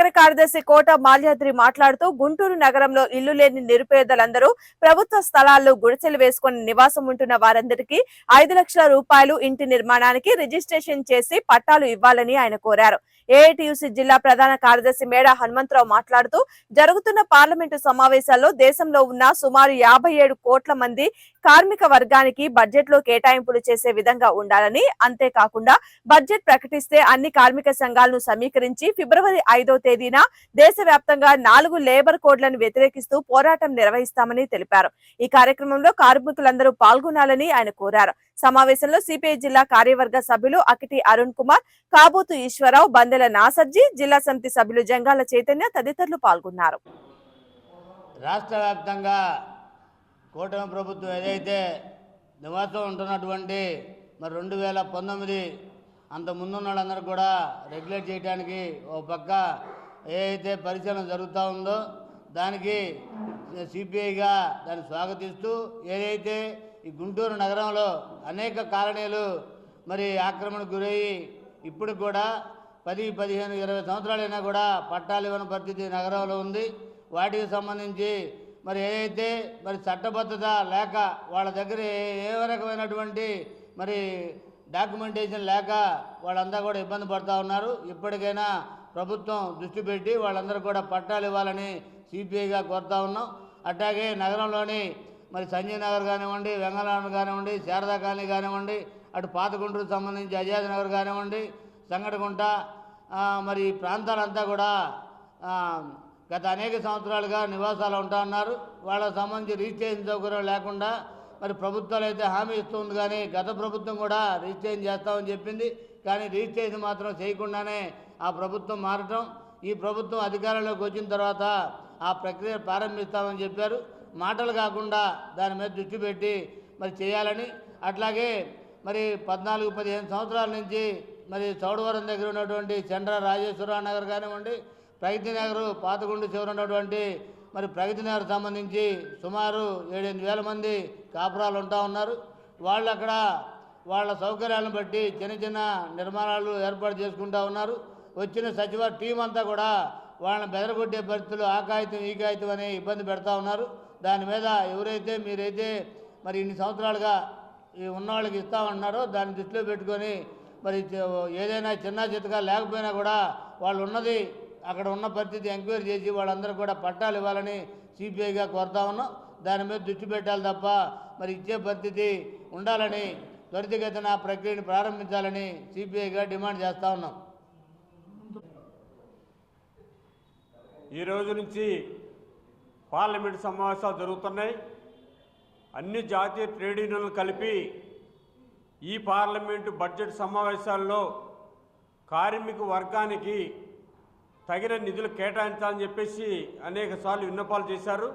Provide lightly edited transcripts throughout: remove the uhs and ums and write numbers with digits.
నగర కార్యదర్శి కోట మాల్యాద్రి మాట్లాడుతూ గుంటూరు నగరంలో ఇల్లు లేని నిరుపేదలందరూ ప్రభుత్వ స్థలాల్లో గుడిసెలు వేసుకుని నివాసం ఉంటున్న వారందరికీ 5 లక్షల రూపాయలు ఇంటి నిర్మాణానికి రిజిస్ట్రేషన్ చేసి పట్టాలు ఇవ్వాలని ఆయన కోరారు. ఏఐటియుసి జిల్లా ప్రధాన కార్యదర్శి మేడ హనుమంతరావు మాట్లాడుతూ జరుగుతున్న పార్లమెంటు సమావేశాల్లో దేశంలో ఉన్న సుమారు 57 కోట్ల మంది కార్మిక వర్గానికి బడ్జెట్ లో కేటాయింపులు చేసే విధంగా ఉండాలని, అంతేకాకుండా బడ్జెట్ ప్రకటిస్తే అన్ని కార్మిక సంఘాలను సమీకరించి ఫిబ్రవరి 5వ తేదీన దేశవ్యాప్తంగా 4 లేబర్ కోడ్లను వ్యతిరేకిస్తూ పోరాటం నిర్వహిస్తామని తెలిపారు. ఈ కార్యక్రమంలో కార్మికులందరూ పాల్గొనాలని ఆయన కోరారు. సమావేశంలో సిపిఐ జిల్లా కార్యవర్గ సభ్యులు అకిటి అరుణ్ కుమార్, కాబోతు ఈశ్వరరావు, బందెల నాసర్జీ, జిల్లా సమితి సభ్యులు జంగాల చైతన్య తదితరులు పాల్గొన్నారు. రాష్ట్ర వ్యాప్తంగా కూటమి ప్రభుత్వం ఏదైతే నివాసం ఉంటున్నటువంటి మరి 2019 అంత ముందున్న వాళ్ళందరూ కూడా రెగ్యులేట్ చేయడానికి ఒక పక్క ఏదైతే పరిశీలన జరుగుతూ ఉందో దానికి సిపిఐగా దాన్ని స్వాగతిస్తూ ఏదైతే ఈ గుంటూరు నగరంలో అనేక కాలనీలు మరి ఆక్రమణకు గురయ్యి ఇప్పుడు కూడా 10, 15, 20 సంవత్సరాలైనా కూడా పట్టాలు ఇవ్వని పరిస్థితి నగరంలో ఉంది. వాటికి సంబంధించి మరి ఏదైతే మరి చట్టబద్ధత లేక వాళ్ళ దగ్గర ఏ రకమైనటువంటి మరి డాక్యుమెంటేషన్ లేక వాళ్ళంతా కూడా ఇబ్బంది పడుతూ ఉన్నారు. ఇప్పటికైనా ప్రభుత్వం దృష్టి పెట్టి వాళ్ళందరూ కూడా పట్టాలు ఇవ్వాలని సిపిఐగా కోరుతా ఉన్నాం. అట్లాగే నగరంలోని మరి సంజయ్ నగర్ కానివ్వండి, వెంగళరావు కానివ్వండి, శారదా కాలనీ కానివ్వండి, అటు పాత గుంటూరుకు సంబంధించి అజాద్ నగర్ కానివ్వండి, సంగటగుంట మరి ఈ ప్రాంతాలంతా కూడా గత అనేక సంవత్సరాలుగా నివాసాలు ఉంటా ఉన్నారు. వాళ్ళకి సంబంధించి రిజిస్ట్రేషన్ సౌకర్యం లేకుండా మరి ప్రభుత్వాలు అయితే హామీ ఇస్తుంది, కానీ గత ప్రభుత్వం కూడా రిజిస్ట్రేషన్ చేస్తామని చెప్పింది. కానీ రిజిస్ట్రేషన్ మాత్రం చేయకుండానే ఆ ప్రభుత్వం మారటం, ఈ ప్రభుత్వం అధికారంలోకి వచ్చిన తర్వాత ఆ ప్రక్రియ ప్రారంభిస్తామని చెప్పారు. మాటలు కాకుండా దాని మీద దృష్టి పెట్టి మరి చేయాలని, అట్లాగే మరి 14-15 సంవత్సరాల నుంచి మరి చౌడవరం దగ్గర ఉన్నటువంటి చంద్ర రాజేశ్వరరావు నగర్ కానివ్వండి, ప్రగతి నగర్ పాతగుండు చివర ఉన్నటువంటి మరి ప్రగతి నగర్ సంబంధించి సుమారు 7-8 వేల మంది కాపురాలు ఉంటా ఉన్నారు. వాళ్ళు అక్కడ వాళ్ళ సౌకర్యాలను బట్టి చిన్న చిన్న నిర్మాణాలు ఏర్పాటు చేసుకుంటూ ఉన్నారు. వచ్చిన సచివ టీం అంతా కూడా వాళ్ళని బెదరగొట్టే పరిస్థితులు ఆ కాగితం ఈ కాగితం అని ఇబ్బంది పెడతా ఉన్నారు. దాని మీద ఎవరైతే మీరైతే మరి ఇన్ని సంవత్సరాలుగా ఉన్న వాళ్ళకి ఇస్తామన్నారో దాన్ని దృష్టిలో పెట్టుకొని మరి ఏదైనా చిన్న చిత్తగా లేకపోయినా కూడా వాళ్ళు ఉన్నది అక్కడ ఉన్న పరిస్థితి ఎంక్వైరీ చేసి వాళ్ళందరూ కూడా పట్టాలు ఇవ్వాలని సిపిఐగా కోరుతా ఉన్నాం. దాని మీద దృష్టి పెట్టాలి తప్ప మరి ఇచ్చే పరిస్థితి ఉండాలని త్వరితగతిన ఆ ప్రక్రియను ప్రారంభించాలని సిపిఐగా డిమాండ్ చేస్తూ ఉన్నాం. ఈ రోజు నుంచి పార్లమెంటు సమావేశాలు జరుగుతున్నాయి. అన్ని జాతీయ ట్రేడ్ యూనియన్లు కలిపి ఈ పార్లమెంటు బడ్జెట్ సమావేశాల్లో కార్మిక వర్గానికి తగిన నిధులు కేటాయించాలని చెప్పేసి అనేక సార్లు విన్నపాలు చేశారు.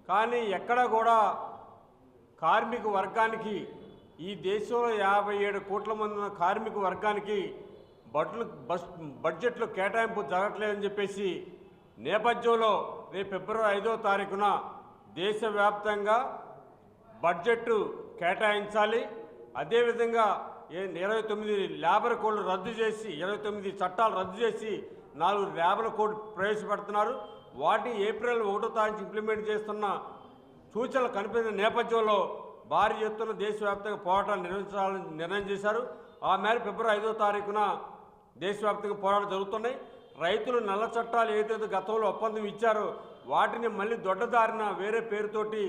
కానీ ఎక్కడ కూడా కార్మిక వర్గానికి, ఈ దేశంలో 57 కోట్ల మంది ఉన్న కార్మిక వర్గానికి బడ్జెట్లో కేటాయింపు జరగట్లేదని చెప్పేసి నేపథ్యంలో రేపు ఫిబ్రవరి 5వ తారీఖున దేశవ్యాప్తంగా బడ్జెట్ కేటాయించాలి. అదేవిధంగా 29 లేబర్ కోడ్లు రద్దు చేసి 29 చట్టాలు రద్దు చేసి 4 లేబర్ కోడ్ ప్రవేశపెడుతున్నారు. వాటి ఏప్రిల్ 1వ తారీఖు ఇంప్లిమెంట్ చేస్తున్న సూచనలు కనిపించిన నేపథ్యంలో భారీ ఎత్తున దేశవ్యాప్తంగా పోరాటాలు నిర్వహించాలని నిర్ణయం చేశారు. ఆ మేర ఫిబ్రవరి 5వ తారీఖున దేశవ్యాప్తంగా పోరాటాలు జరుగుతున్నాయి. రైతులు నల్ల చట్టాలు ఏదైతే గతంలో ఒప్పందం ఇచ్చారో వాటిని మళ్ళీ దొడ్డదారిన వేరే పేరుతోటి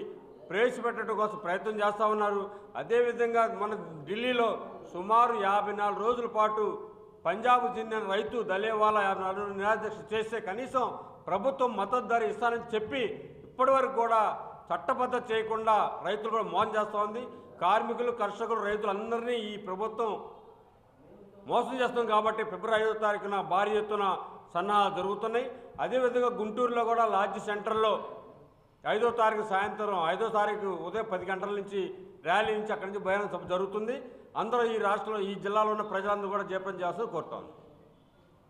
ప్రవేశపెట్టడం కోసం ప్రయత్నం చేస్తూ ఉన్నారు. అదేవిధంగా మన ఢిల్లీలో సుమారు 54 రోజుల పాటు పంజాబ్ చెందిన రైతు దళేవాలా 54 రోజులు నిరాదీక్ష చేస్తే కనీసం ప్రభుత్వం మద్దతు ధర ఇస్తానని చెప్పి ఇప్పటివరకు కూడా చట్టబద్ధత చేయకుండా రైతులు కూడా మోసం చేస్తూ ఉంది. కార్మికులు, కర్షకులు, రైతులు అందరినీ ఈ ప్రభుత్వం మోసం చేస్తుంది. కాబట్టి ఫిబ్రవరి 5వ తారీఖున భారీ ఎత్తున సన్నాహాలు జరుగుతున్నాయి. అదేవిధంగా గుంటూరులో కూడా లాడ్జ్ సెంటర్లో 5వ తారీఖు సాయంత్రం 5వ తారీఖు ఉదయం 10 గంటల నుంచి ర్యాలీ నుంచి అక్కడి నుంచి బహిరంగ సభ జరుగుతుంది. అందరూ ఈ రాష్ట్రంలో ఈ జిల్లాలో ఉన్న ప్రజలందరూ కూడా జయప్రదం చేస్తూ కోరుతాను.